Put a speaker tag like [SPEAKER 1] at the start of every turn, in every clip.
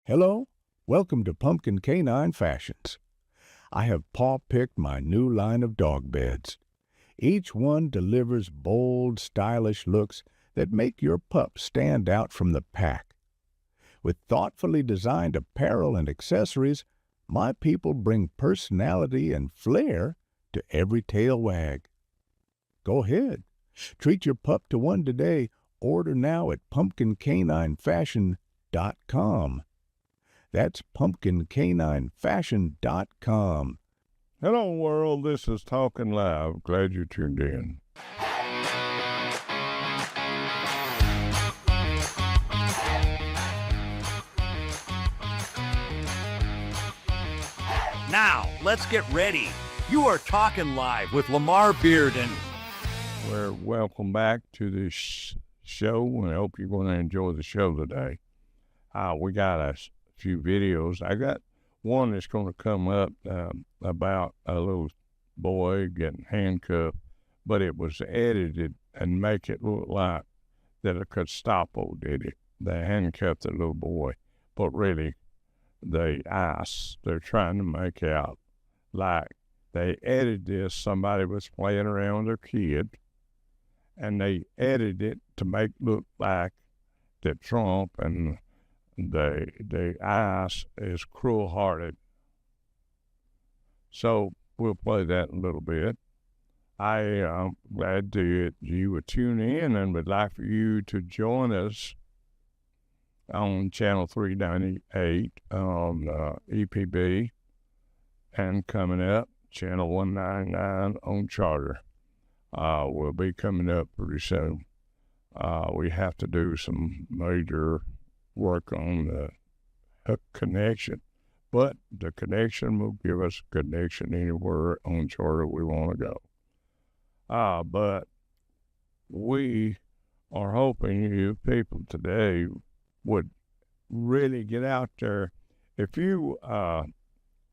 [SPEAKER 1] Hello, welcome to Pumpkin Canine Fashions. I have paw-picked my new line of dog beds. Each one delivers bold, stylish looks that make your pup stand out from the pack. With thoughtfully designed apparel and accessories, my people bring personality and flair to every tail wag. Go ahead, treat your pup to one today. Order now at pumpkincaninefashion.com. That's pumpkincaninefashion.com.
[SPEAKER 2] Hello, world. This is Talkin Live. Glad you tuned in.
[SPEAKER 3] Now, let's get ready. You are Talkin Live with Lamar Bearden.
[SPEAKER 2] Well, welcome back to this show, and I hope you're going to enjoy the show today. We got a few videos. I got one that's going to come up about a little boy getting handcuffed, but it was edited and make it look like that a Gestapo did it. They handcuffed the little boy, but really they're trying to make out like they edited this. Somebody was playing around with their kid, and they edited it to make look like that Trump and the ICE is cruel-hearted. So we'll play that in a little bit. I am glad that you would tune in and would like for you to join us on Channel 398 on EPB, and coming up, Channel 199 on Charter. Will be coming up pretty soon. We have to do some major work on the connection, but the connection will give us a connection anywhere on Charter we want to go. But we are hoping you people today would really get out there. If you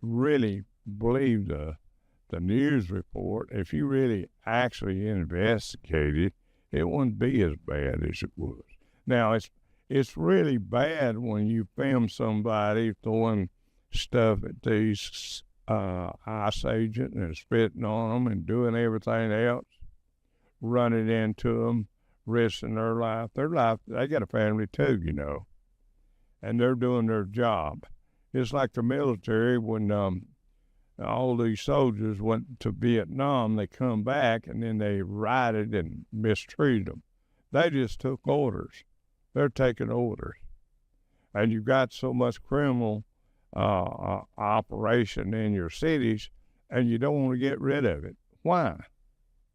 [SPEAKER 2] really believe the news report, if you really actually investigated, it wouldn't be as bad as it was. Now, it's really bad when you film somebody throwing stuff at these ICE agents and spitting on them and doing everything else, running into them, risking their life. They got a family too, you know, and they're doing their job. It's like the military when all these soldiers went to Vietnam, they come back and then they rioted and mistreated them. They just took orders. They're taking orders. And you've got so much criminal operation in your cities, and you don't want to get rid of it. Why?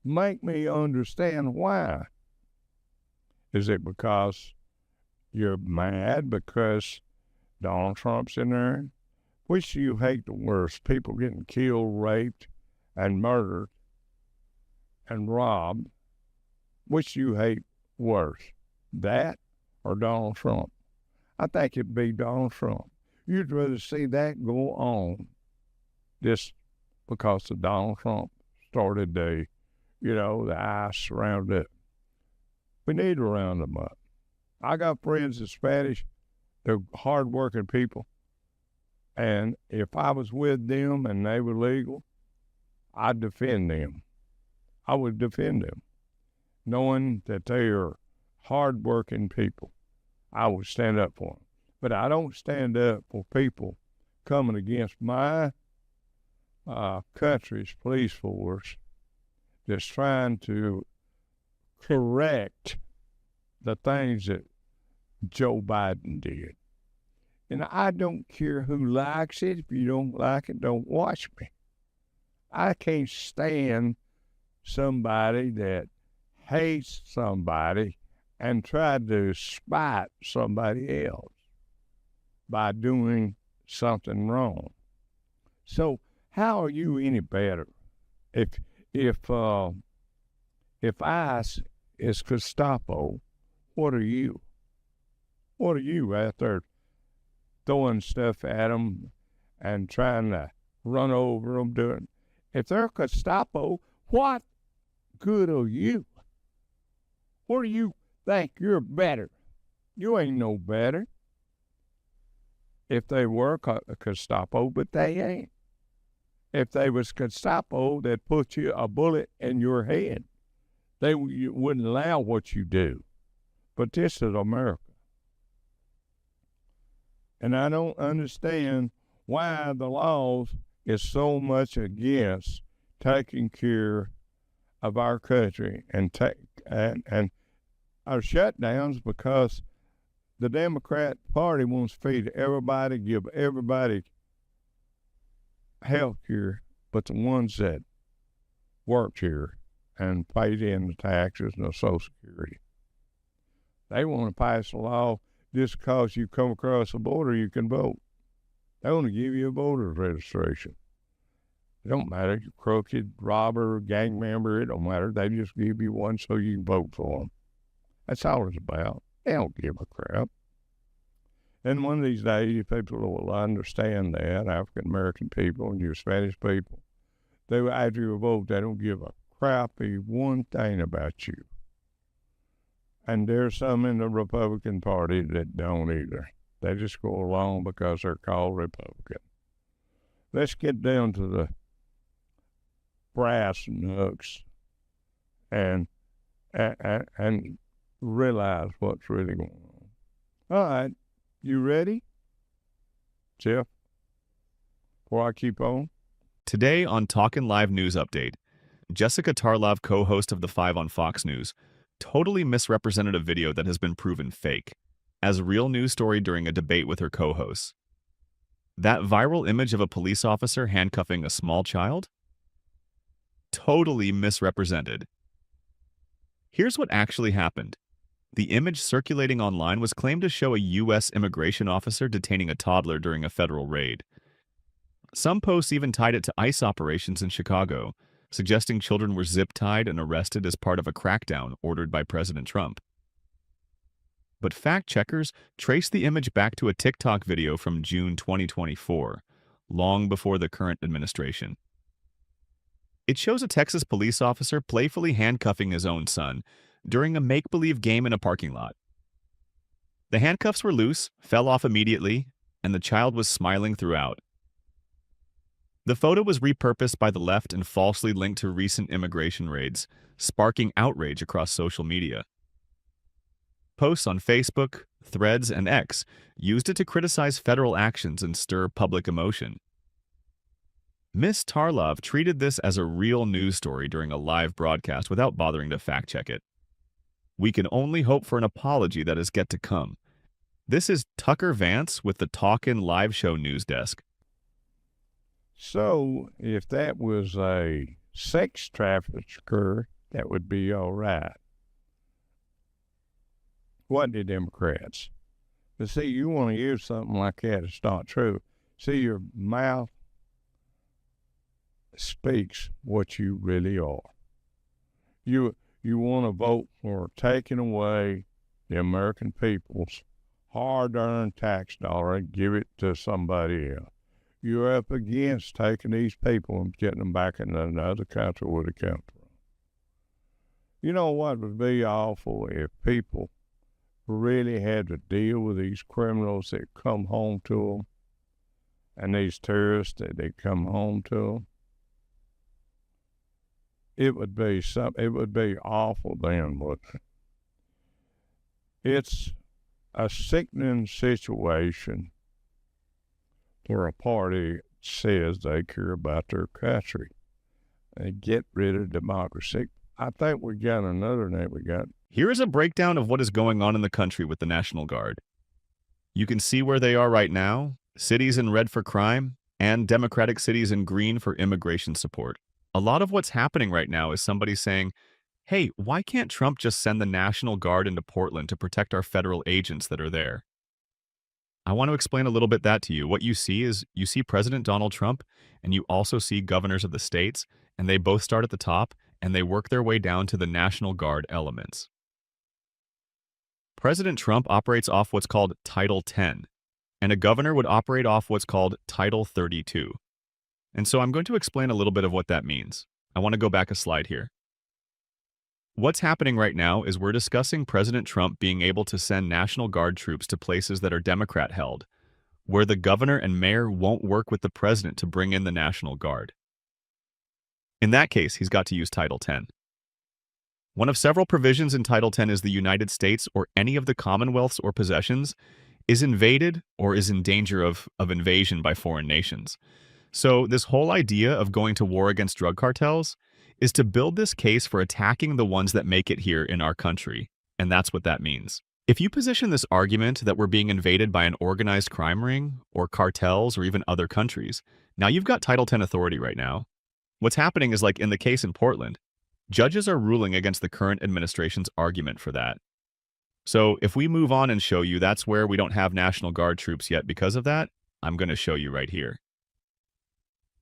[SPEAKER 2] Make me understand why. Is it because you're mad because Donald Trump's in there? Which do you hate the worst? People getting killed, raped, and murdered, and robbed. Which do you hate worse? That or Donald Trump? I think it'd be Donald Trump. You'd rather see that go on just because of Donald Trump started the ICE roundup. We need to round them up. I got friends that's Spanish. They're hard-working people. And if I was with them and they were legal, I'd defend them. I would defend them, knowing that they are hard-working people. I would stand up for them. But I don't stand up for people coming against my country's police force that's trying to correct the things that Joe Biden did. And I don't care who likes it. If you don't like it, don't watch me. I can't stand somebody that hates somebody and try to spite somebody else by doing something wrong. So how are you any better? If ICE is Gestapo, what are you? What are you out there throwing stuff at them and trying to run over them doing? If they're Gestapo, what good are you? What do you think you're better? You ain't no better. if they were Gestapo, but they ain't. If they was Gestapo, they'd put you a bullet in your head. They wouldn't allow what you do. But this is America. And I don't understand why the laws is so much against taking care of our country and our shutdowns, because the Democrat Party wants to feed everybody, give everybody health care, but the ones that worked here and paid in the taxes and the Social Security. They want to pass a law just because you come across the border, you can vote. They want to give you a voter's registration. It don't matter, you're crooked, robber, gang member, it don't matter. They just give you one so you can vote for them. That's all it's about. They don't give a crap. And one of these days, people will understand that, African-American people and your Spanish people, they will, after you vote, they don't give a crappy one thing about you. And there's some in the Republican Party that don't either. They just go along because they're called Republican. Let's get down to the brass knucks and realize what's really going on. All right, you ready, Jeff? Before I keep on?
[SPEAKER 4] Today on Talkin Live News Update, Jessica Tarlov, co-host of The Five on Fox News, totally misrepresented a video that has been proven fake as a real news story during a debate with her co-hosts. That viral image of a police officer handcuffing a small child? Totally misrepresented. Here's what actually happened. The image circulating online was claimed to show a U.S. immigration officer detaining a toddler during a federal raid. Some posts even tied it to ICE operations in Chicago, suggesting children were zip-tied and arrested as part of a crackdown ordered by President Trump. But fact-checkers traced the image back to a TikTok video from June 2024, long before the current administration. It shows a Texas police officer playfully handcuffing his own son during a make-believe game in a parking lot. The handcuffs were loose, fell off immediately, and the child was smiling throughout. The photo was repurposed by the left and falsely linked to recent immigration raids, sparking outrage across social media. Posts on Facebook, Threads, and X used it to criticize federal actions and stir public emotion. Ms. Tarlov treated this as a real news story during a live broadcast without bothering to fact-check it. We can only hope for an apology that is yet to come. This is Tucker Vance with the Talkin Live Show news desk.
[SPEAKER 2] So, if that was a sex trafficker, that would be all right. What the Democrats? But see, you want to use something like that, it's not true. See, your mouth speaks what you really are. You want to vote for taking away the American people's hard-earned tax dollar and give it to somebody else. You're up against taking these people and getting them back in another country where they come from. You know what would be awful if people really had to deal with these criminals that come home to them and these terrorists that they come home to them? It would be awful then, wouldn't it? It's a sickening situation where a party says they care about their country and get rid of democracy. I think we got another name we got.
[SPEAKER 4] Here is a breakdown of what is going on in the country with the National Guard. You can see where they are right now, cities in red for crime, and Democratic cities in green for immigration support. A lot of what's happening right now is somebody saying, hey, why can't Trump just send the National Guard into Portland to protect our federal agents that are there? I want to explain a little bit that to you. What you see is you see President Donald Trump, and you also see governors of the states, and they both start at the top, and they work their way down to the National Guard elements. President Trump operates off what's called Title 10, and a governor would operate off what's called Title 32. And so I'm going to explain a little bit of what that means. I want to go back a slide here. What's happening right now is we're discussing President Trump being able to send National Guard troops to places that are Democrat-held, where the governor and mayor won't work with the president to bring in the National Guard. In that case, he's got to use Title 10. One of several provisions in Title 10 is the United States or any of the commonwealths or possessions is invaded or is in danger of invasion by foreign nations. So this whole idea of going to war against drug cartels is to build this case for attacking the ones that make it here in our country, and that's what that means. If you position this argument that we're being invaded by an organized crime ring, or cartels, or even other countries, now you've got Title 10 authority right now. What's happening is, like in the case in Portland, judges are ruling against the current administration's argument for that. So if we move on and show you that's where we don't have National Guard troops yet because of that, I'm going to show you right here.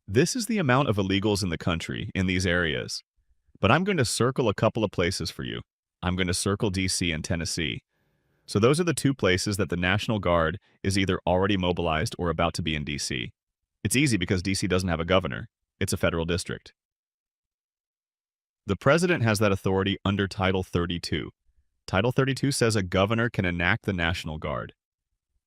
[SPEAKER 4] This is the amount of illegals in the country in these areas, but I'm going to circle a couple of places for you. I'm going to circle DC and Tennessee. So those are the two places that the National Guard is either already mobilized or about to be in DC. It's easy because DC doesn't have a governor. It's a federal district. The president has that authority under Title 32. Title 32 says a governor can enact the National Guard.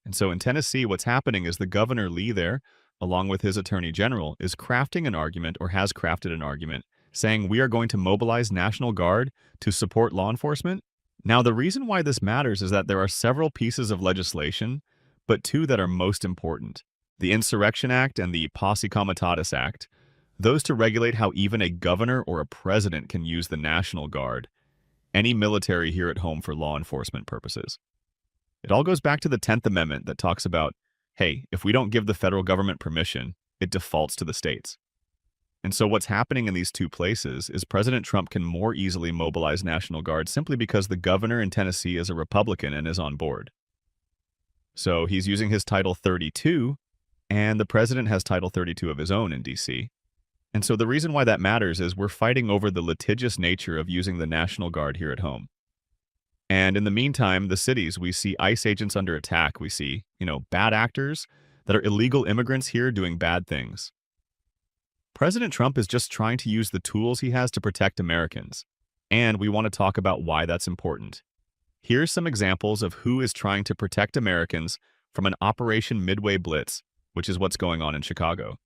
[SPEAKER 4] And so in Tennessee, what's happening is the Governor Lee there, along with his Attorney General, is crafting an argument or has crafted an argument saying we are going to mobilize National Guard to support law enforcement. Now, the reason why this matters is that there are several pieces of legislation, but two that are most important. The Insurrection Act and the Posse Comitatus Act, those to regulate how even a governor or a president can use the National Guard, any military here at home for law enforcement purposes. It all goes back to the 10th Amendment that talks about, hey, if we don't give the federal government permission, it defaults to the states. And so what's happening in these two places is President Trump can more easily mobilize National Guard simply because the governor in Tennessee is a Republican and is on board. So he's using his Title 32, and the president has Title 32 of his own in D.C. And so the reason why that matters is we're fighting over the litigious nature of using the National Guard here at home. And in the meantime, the cities, we see ICE agents under attack. We see, bad actors that are illegal immigrants here doing bad things. President Trump is just trying to use the tools he has to protect Americans. And we want to talk about why that's important. Here's some examples of who is trying to protect Americans from an Operation Midway Blitz, which is what's going on in Chicago.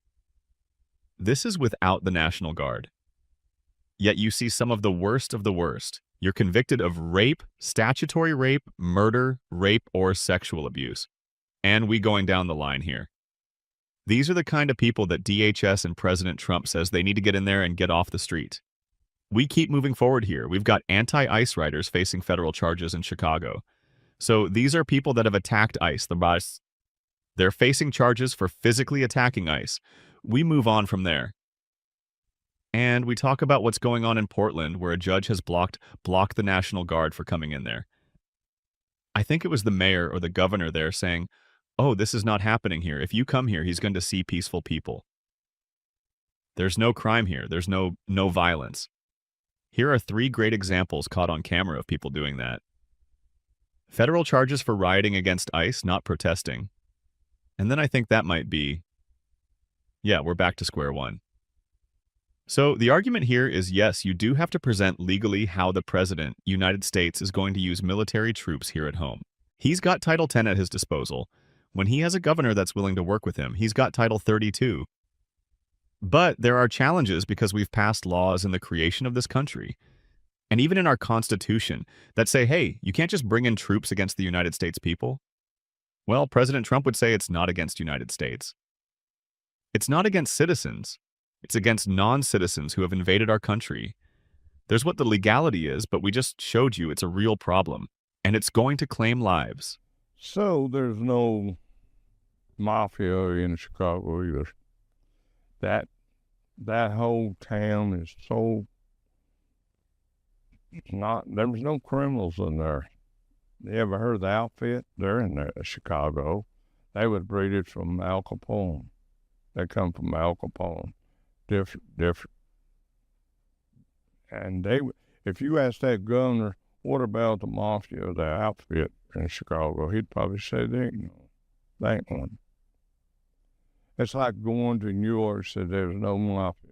[SPEAKER 4] This is without the National Guard. Yet you see some of the worst of the worst. You're convicted of rape, statutory rape, murder, rape, or sexual abuse. And we going down the line here. These are the kind of people that DHS and President Trump says they need to get in there and get off the street. We keep moving forward here. We've got anti-ICE riders facing federal charges in Chicago. So these are people that have attacked ICE. They're facing charges for physically attacking ICE. We move on from there. And we talk about what's going on in Portland, where a judge has blocked the National Guard for coming in there. I think it was the mayor or the governor there saying, oh, this is not happening here. If you come here, he's going to see peaceful people. There's no crime here. There's no violence. Here are 3 great examples caught on camera of people doing that. Federal charges for rioting against ICE, not protesting. And then I think that might be, yeah, we're back to square one. So the argument here is, yes, you do have to present legally how the president, United States, is going to use military troops here at home. He's got Title 10 at his disposal. When he has a governor that's willing to work with him, he's got Title 32. But there are challenges because we've passed laws in the creation of this country, and even in our Constitution, that say, hey, you can't just bring in troops against the United States people. Well, President Trump would say it's not against the United States. It's not against citizens. It's against non-citizens who have invaded our country. There's what the legality is, but we just showed you it's a real problem, and it's going to claim lives.
[SPEAKER 2] So there's no mafia in Chicago either. That whole town is so there's no criminals in there. You ever heard of the outfit? They're in there, Chicago. They was breeded from Al Capone. They come from Al Capone. Different. And if you ask that governor, what about the mafia, the outfit in Chicago, he'd probably say they ain't one. It's like going to New York and said there's no mafia.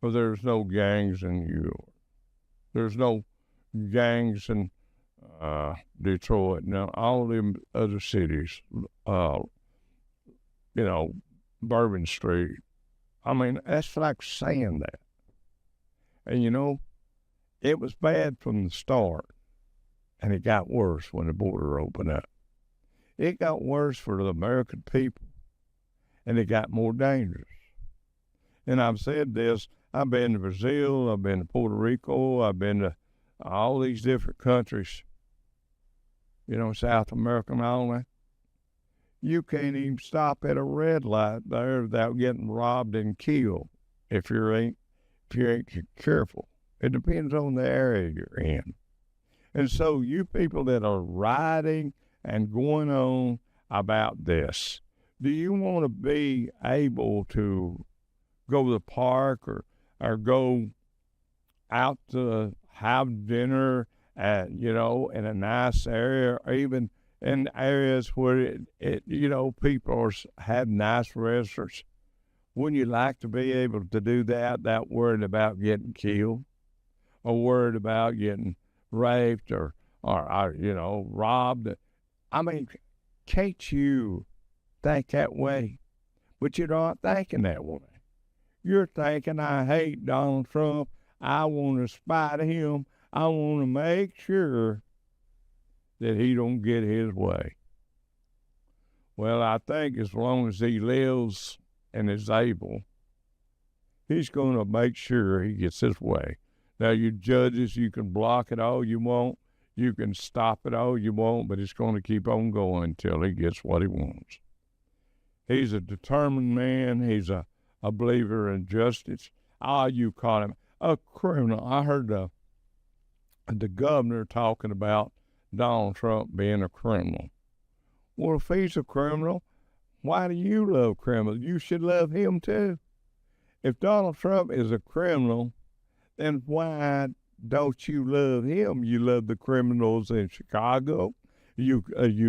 [SPEAKER 2] Or there's no gangs in New York. There's no gangs in Detroit. Now, all them other cities, Bourbon Street. I mean, that's like saying that. And, it was bad from the start, and it got worse when the border opened up. It got worse for the American people, and it got more dangerous. And I've said this, I've been to Brazil, I've been to Puerto Rico, I've been to all these different countries, South America and all that. You can't even stop at a red light there without getting robbed and killed if you ain't careful. It depends on the area you're in. And so you people that are writing and going on about this, do you want to be able to go to the park or go out to have dinner at, in a nice area, or even in areas where people have nice restaurants? Wouldn't you like to be able to do that without worried about getting killed or worried about getting raped or robbed? I mean, can't you think that way? But you're not thinking that way. You're thinking, I hate Donald Trump. I want to spite him. I want to make sure that he don't get his way. Well, I think as long as he lives and is able, he's going to make sure he gets his way. Now, you judges, you can block it all you want. You can stop it all you want, but it's going to keep on going until he gets what he wants. He's a determined man. He's a believer in justice. You call him a criminal. I heard the governor talking about Donald Trump being a criminal. Well, if he's a criminal, why do you love criminals? You should love him too. If Donald Trump is a criminal, then why don't you love him? You love the criminals in Chicago. You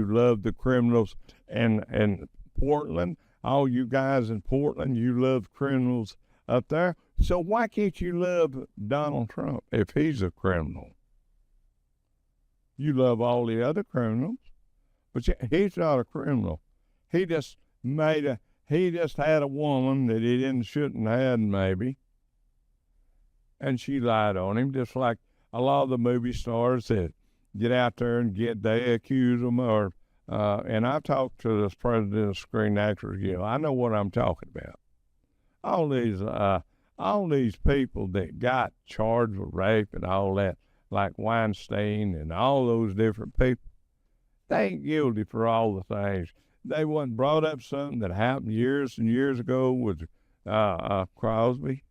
[SPEAKER 2] love the criminals in Portland. All you guys in Portland, you love criminals up there. So why can't you love Donald Trump if he's a criminal? You love all the other criminals, but he's not a criminal. He just had a woman that he shouldn't have had, maybe, and she lied on him, just like a lot of the movie stars that get out there and they accuse them and I talked to this president of Screen Actors Guild. I know what I'm talking about. All these people that got charged with rape and all that, like Weinstein and all those different people, they ain't guilty for all the things. They wasn't brought up something that happened years and years ago with Crosby,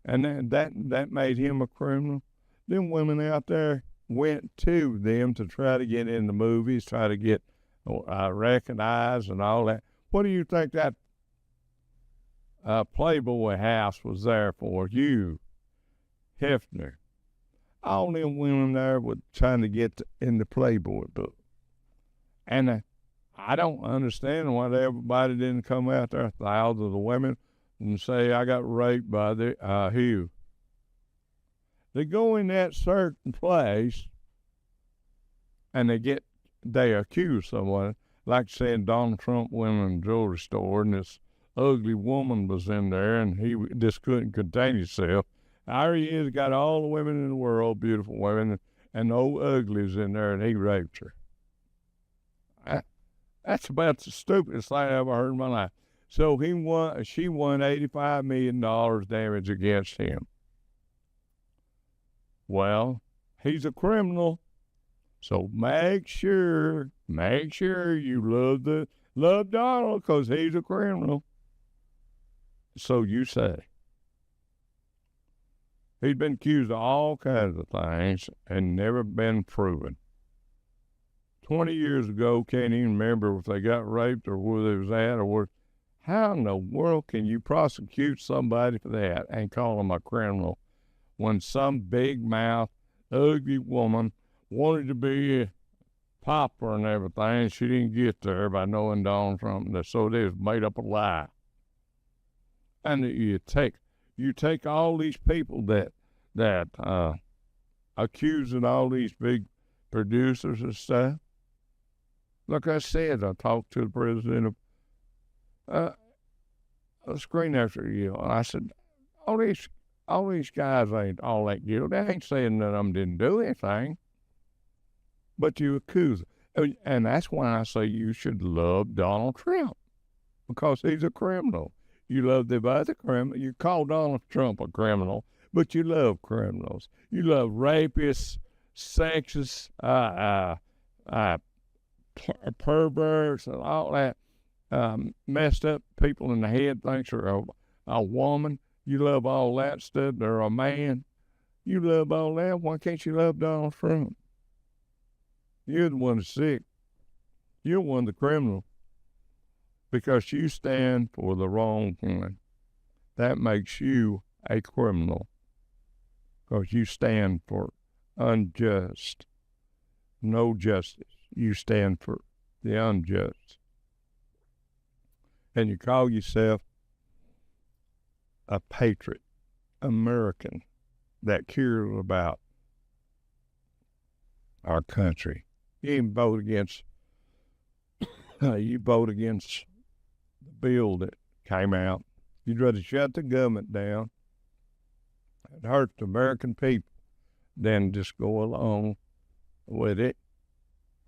[SPEAKER 2] and that made him a criminal. Them women out there went to them to try to get in the movies, try to get recognized and all that. What do you think that Playboy house was there for? You, Hefner. All them women there were trying to get in the Playboy book. And I don't understand why everybody didn't come out there, thousands of the women, and say, I got raped by the Hugh. They go in that certain place and they accuse someone, like saying Donald Trump went in a jewelry store and this ugly woman was in there and he just couldn't contain himself. There he is, got all the women in the world, beautiful women, and the old uglies in there, and he raped her. That's about the stupidest thing I ever heard in my life. So she won $85 million damage against him. Well, he's a criminal, so make sure you love Donald, because he's a criminal. So you say. He's been accused of all kinds of things and never been proven. 20 years ago, can't even remember if they got raped or where they was at or where. How in the world can you prosecute somebody for that and call them a criminal when some big mouth, ugly woman wanted to be popular and everything? She didn't get there by knowing Donald Trump, so they was made up a lie. And you take all these people that accusing all these big producers and stuff. Like I said, I talked to the president screen after you. And I said, all these guys ain't all that guilty. I ain't saying none of them didn't do anything, but you accuse them. And that's why I say you should love Donald Trump, because he's a criminal. You love the other criminal. You call Donald Trump a criminal, but you love criminals. You love rapists, sexists, perverts, and all that messed up people in the head thinks are a woman. You love all that stuff. They're a man. You love all that. Why can't you love Donald Trump? You're the one that's sick. You're one of the criminals, because you stand for the wrong thing. That makes you a criminal, because you stand for unjust, no justice. You stand for the unjust. And you call yourself a patriot, American, that cares about our country. You vote against the bill that came out. You'd rather shut the government down and hurt the American people than just go along with it.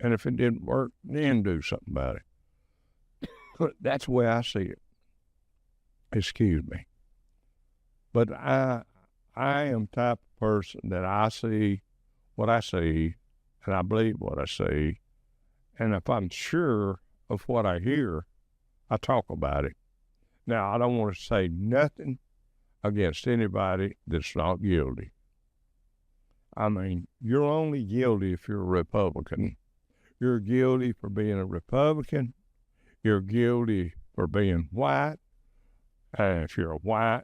[SPEAKER 2] And if it didn't work, then do something about it. That's the way I see it. Excuse me. But I am the type of person that I see what I see, and I believe what I see. And if I'm sure of what I hear, I talk about it. Now, I don't want to say nothing against anybody that's not guilty. I mean, you're only guilty if you're a Republican. You're guilty for being a Republican. You're guilty for being white. If you're white,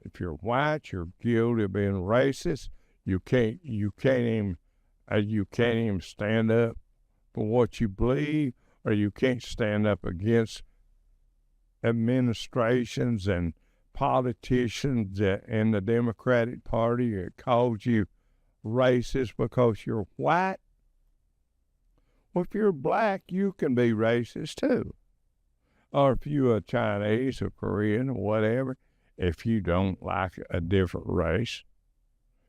[SPEAKER 2] you're guilty of being racist. You can't even stand up for what you believe, or you can't stand up against administrations and politicians in the Democratic Party that calls you racist because you're white. Well, if you're black, you can be racist too. Or if you're Chinese or Korean or whatever, if you don't like a different race.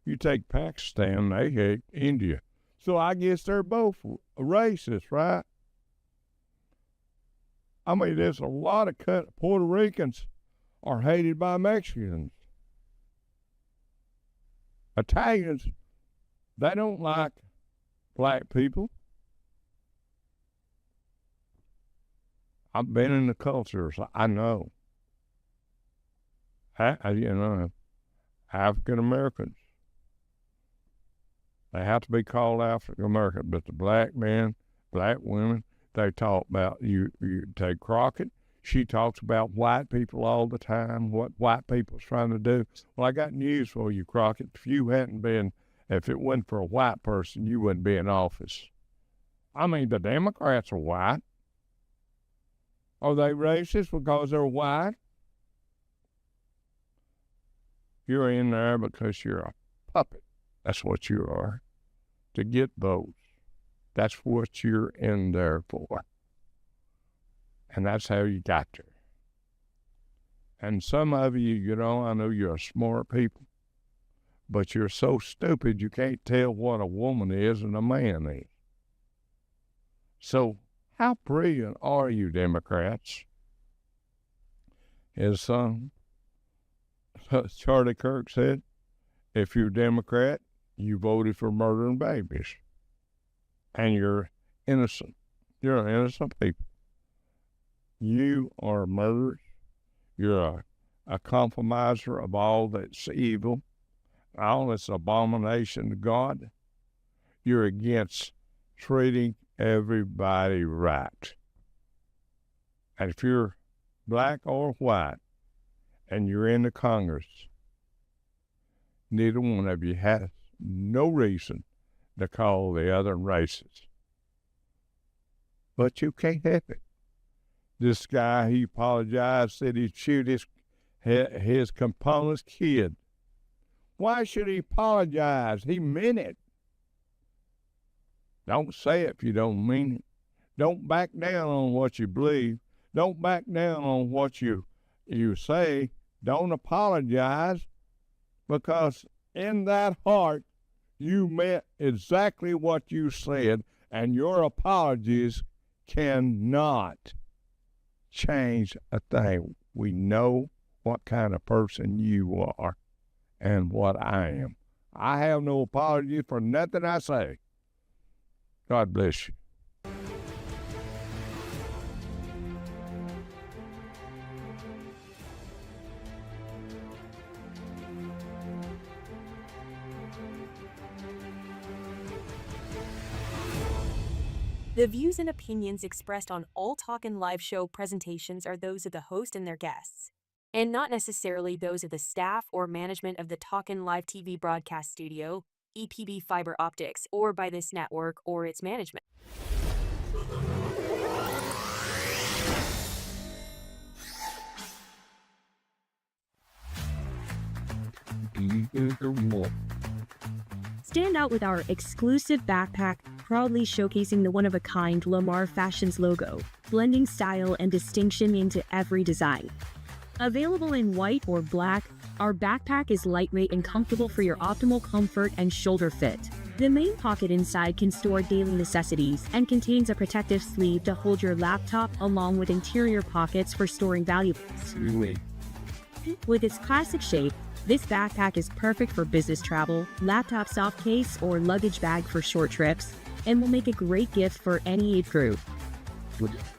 [SPEAKER 2] You take Pakistan, they hate India. So I guess they're both racist, right? I mean, there's a lot of Puerto Ricans are hated by Mexicans. Italians, they don't like black people. I've been in the cultures, I know. African Americans, they have to be called African American, but the black men, black women, they talk about you take Crockett. She talks about white people all the time, what white people's trying to do. Well, I got news for you, Crockett. If it wasn't for a white person, you wouldn't be in office. I mean, the Democrats are white. Are they racist because they're white? You're in there because you're a puppet. That's what you are. To get votes. That's what you're in there for. And that's how you got there. And some of you, I know you're smart people, but you're so stupid you can't tell what a woman is and a man is. So how brilliant are you, Democrats? As Charlie Kirk said, if you're Democrat, you voted for murdering babies. And you're innocent. You're an innocent people. You are murderers. You're a compromiser of all that's evil, all that's abomination to God. You're against treating everybody right. And if you're black or white and you're in the Congress, neither one of you has no reason to call the other racist. But you can't help it. This guy, he apologized, said he'd shoot his component's kid. Why should he apologize? He meant it. Don't say it if you don't mean it. Don't back down on what you believe. Don't back down on what you you say, don't apologize, because in that heart, you meant exactly what you said, and your apologies cannot change a thing. We know what kind of person you are and what I am. I have no apology for nothing I say. God bless you.
[SPEAKER 5] The views and opinions expressed on all Talkin Live Show presentations are those of the host and their guests, and not necessarily those of the staff or management of the Talkin Live TV broadcast studio, EPB Fiber Optics, or by this network or its management. Stand out with our exclusive backpack, proudly showcasing the one-of-a-kind Lamar Fashions logo, blending style and distinction into every design. Available in white or black, our backpack is lightweight and comfortable for your optimal comfort and shoulder fit. The main pocket inside can store daily necessities and contains a protective sleeve to hold your laptop, along with interior pockets for storing valuables. With its classic shape, this backpack is perfect for business travel, laptop soft case, or luggage bag for short trips, and will make a great gift for any age group.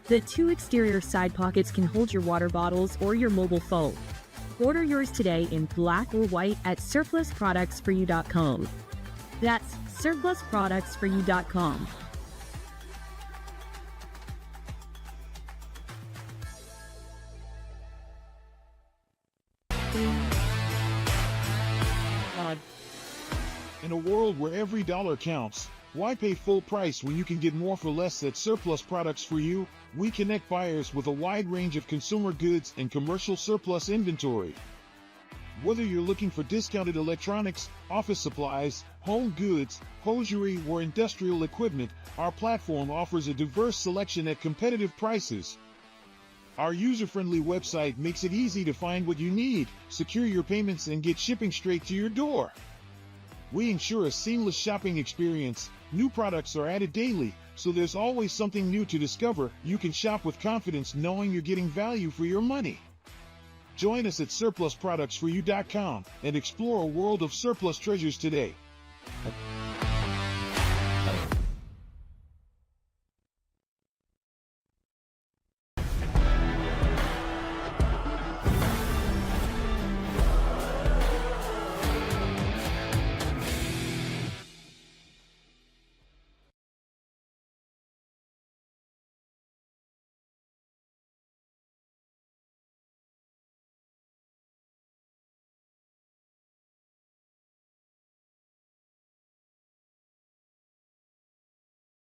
[SPEAKER 5] The two exterior side pockets can hold your water bottles or your mobile phone. Order yours today in black or white at surplusproductsforyou.com. That's surplusproductsforyou.com.
[SPEAKER 6] In a world where every dollar counts, why pay full price when you can get more for less at Surplus Products for You? We connect buyers with a wide range of consumer goods and commercial surplus inventory. Whether you're looking for discounted electronics, office supplies, home goods, hosiery, or industrial equipment, our platform offers a diverse selection at competitive prices. Our user-friendly website makes it easy to find what you need, secure your payments, and get shipping straight to your door. We ensure a seamless shopping experience. New products are added daily, so there's always something new to discover. You can shop with confidence knowing you're getting value for your money. Join us at surplusproductsforyou.com and explore a world of surplus treasures today.